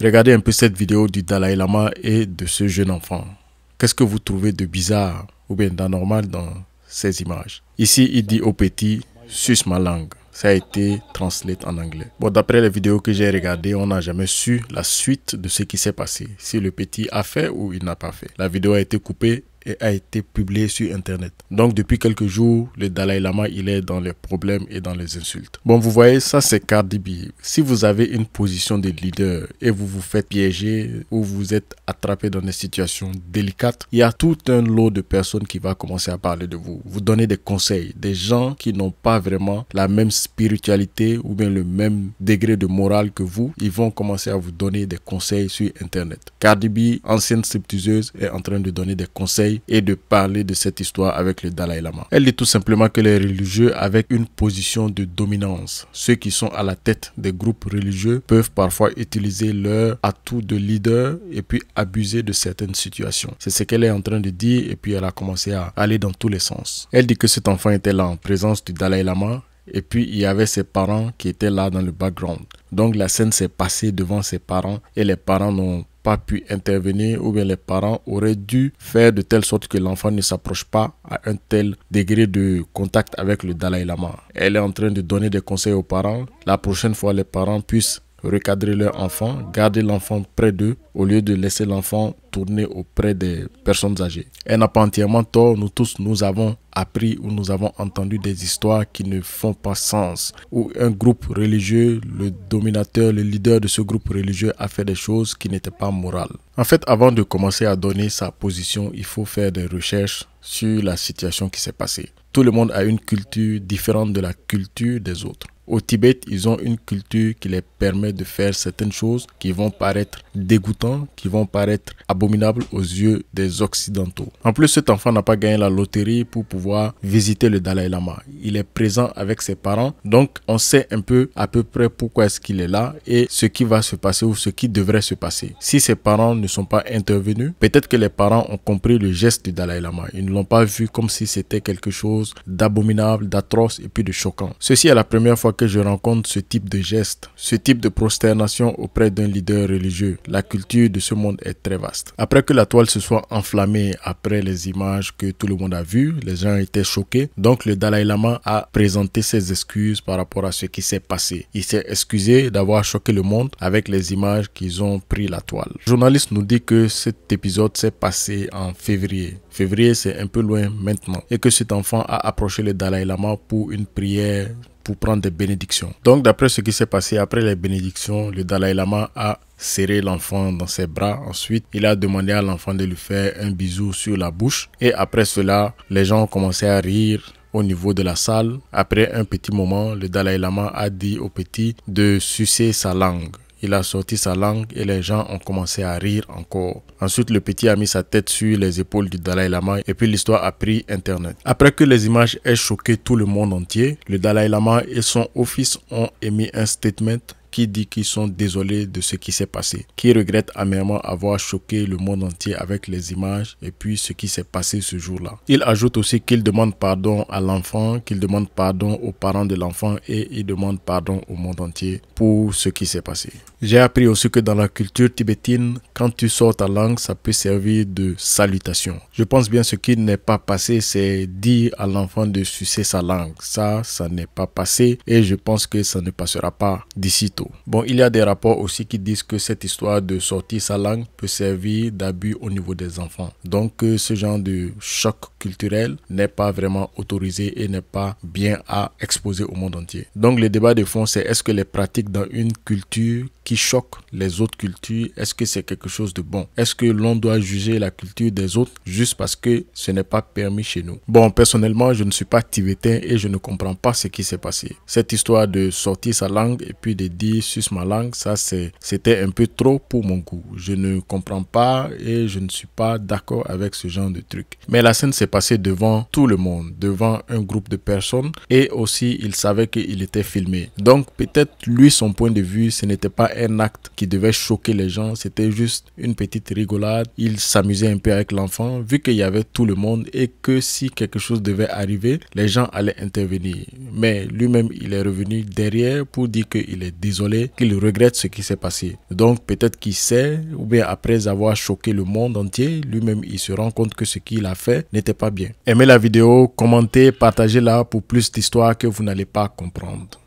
Regardez un peu cette vidéo du Dalai Lama et de ce jeune enfant. Qu'est-ce que vous trouvez de bizarre ou bien d'anormal dans ces images? Ici, il dit au petit « suce ma langue ». Ça a été translate en anglais. Bon, d'après les vidéos que j'ai regardées, on n'a jamais su la suite de ce qui s'est passé. Si le petit a fait ou il n'a pas fait. La vidéo a été coupée et a été publiée sur internet. Donc depuis quelques jours, le Dalai Lama, il est dans les problèmes et dans les insultes. Bon, vous voyez, ça c'est Cardi B. Si vous avez une position de leader et vous vous faites piéger ou vous êtes attrapé dans des situations délicates, il y a tout un lot de personnes qui va commencer à parler de vous. Vous donner des conseils. Des gens qui n'ont pas vraiment la même spiritualité ou bien le même degré de morale que vous, ils vont commencer à vous donner des conseils sur internet. Cardi B, ancienne stripteaseuse, est en train de donner des conseils et de parler de cette histoire avec le Dalai Lama. Elle dit tout simplement que les religieux avec une position de dominance, ceux qui sont à la tête des groupes religieux peuvent parfois utiliser leur atout de leader et puis abuser de certaines situations. C'est ce qu'elle est en train de dire et puis elle a commencé à aller dans tous les sens. Elle dit que cet enfant était là en présence du Dalai Lama et puis il y avait ses parents qui étaient là dans le background. Donc la scène s'est passée devant ses parents et les parents n'ont pas pu intervenir ou bien les parents auraient dû faire de telle sorte que l'enfant ne s'approche pas à un tel degré de contact avec le Dalai Lama. Elle est en train de donner des conseils aux parents. La prochaine fois, les parents puissent recadrer leur enfant, garder l'enfant près d'eux au lieu de laisser l'enfant tourner auprès des personnes âgées. Elle n'a pas entièrement tort. Nous tous, nous avons appris ou nous avons entendu des histoires qui ne font pas sens, où un groupe religieux, le dominateur, le leader de ce groupe religieux a fait des choses qui n'étaient pas morales. En fait, avant de commencer à donner sa position, il faut faire des recherches sur la situation qui s'est passée. Tout le monde a une culture différente de la culture des autres. Au Tibet, ils ont une culture qui les permet de faire certaines choses qui vont paraître dégoûtantes, qui vont paraître abominables aux yeux des Occidentaux. En plus, cet enfant n'a pas gagné la loterie pour pouvoir visiter le Dalai Lama. Il est présent avec ses parents, donc on sait un peu à peu près pourquoi est-ce qu'il est là et ce qui va se passer ou ce qui devrait se passer. Si ses parents ne sont pas intervenus, peut-être que les parents ont compris le geste du Dalai Lama. Ils ne l'ont pas vu comme si c'était quelque chose d'abominable, d'atroce et puis de choquant. Ceci est la première fois que je rencontre ce type de geste, ce type de prosternation auprès d'un leader religieux. La culture de ce monde est très vaste. Après que la toile se soit enflammée, après les images que tout le monde a vues, les gens étaient choqués. Donc le Dalai Lama a présenté ses excuses par rapport à ce qui s'est passé. Il s'est excusé d'avoir choqué le monde avec les images qu'ils ont pris la toile. Le journaliste nous dit que cet épisode s'est passé en février. Février, c'est un peu loin maintenant. Et que cet enfant a approché le Dalai Lama pour une prière, pour prendre des bénédictions. Donc d'après ce qui s'est passé après les bénédictions, le Dalai Lama a serré l'enfant dans ses bras. Ensuite, il a demandé à l'enfant de lui faire un bisou sur la bouche. Et après cela, les gens ont commencé à rire au niveau de la salle. Après un petit moment, le Dalai Lama a dit au petit de sucer sa langue. Il a sorti sa langue et les gens ont commencé à rire encore. Ensuite, le petit a mis sa tête sur les épaules du Dalai Lama et puis l'histoire a pris internet. Après que les images aient choqué tout le monde entier, le Dalai Lama et son office ont émis un statement qui dit qu'ils sont désolés de ce qui s'est passé, qui regrettent amèrement avoir choqué le monde entier avec les images et puis ce qui s'est passé ce jour-là. Il ajoute aussi qu'il demande pardon à l'enfant, qu'il demande pardon aux parents de l'enfant et il demande pardon au monde entier pour ce qui s'est passé. J'ai appris aussi que dans la culture tibétaine, quand tu sors ta langue, ça peut servir de salutation. Je pense bien ce qui n'est pas passé, c'est dire à l'enfant de sucer sa langue. Ça n'est pas passé et je pense que ça ne passera pas d'ici tôt. Bon, il y a des rapports aussi qui disent que cette histoire de sortir sa langue peut servir d'abus au niveau des enfants. Donc, ce genre de choc culturel n'est pas vraiment autorisé et n'est pas bien à exposer au monde entier. Donc, le débat de fond, c'est est-ce que les pratiques dans une culture qui choquent les autres cultures, est-ce que c'est quelque chose de bon? Est-ce que l'on doit juger la culture des autres juste parce que ce n'est pas permis chez nous? Bon, personnellement, je ne suis pas tibétain et je ne comprends pas ce qui s'est passé. Cette histoire de sortir sa langue et puis de dire suce ma langue, ça c'était un peu trop pour mon goût. Je ne comprends pas et je ne suis pas d'accord avec ce genre de truc. Mais la scène s'est passée devant tout le monde, devant un groupe de personnes et aussi il savait qu'il était filmé. Donc peut-être lui, son point de vue, ce n'était pas un acte qui devait choquer les gens, c'était juste une petite rigolade. Il s'amusait un peu avec l'enfant vu qu'il y avait tout le monde et que si quelque chose devait arriver, les gens allaient intervenir. Mais lui-même, il est revenu derrière pour dire qu'il est désolé désolé, qu'il regrette ce qui s'est passé. Donc peut-être qu'il sait, ou bien après avoir choqué le monde entier, lui-même il se rend compte que ce qu'il a fait n'était pas bien. Aimez la vidéo, commentez, partagez-la pour plus d'histoires que vous n'allez pas comprendre.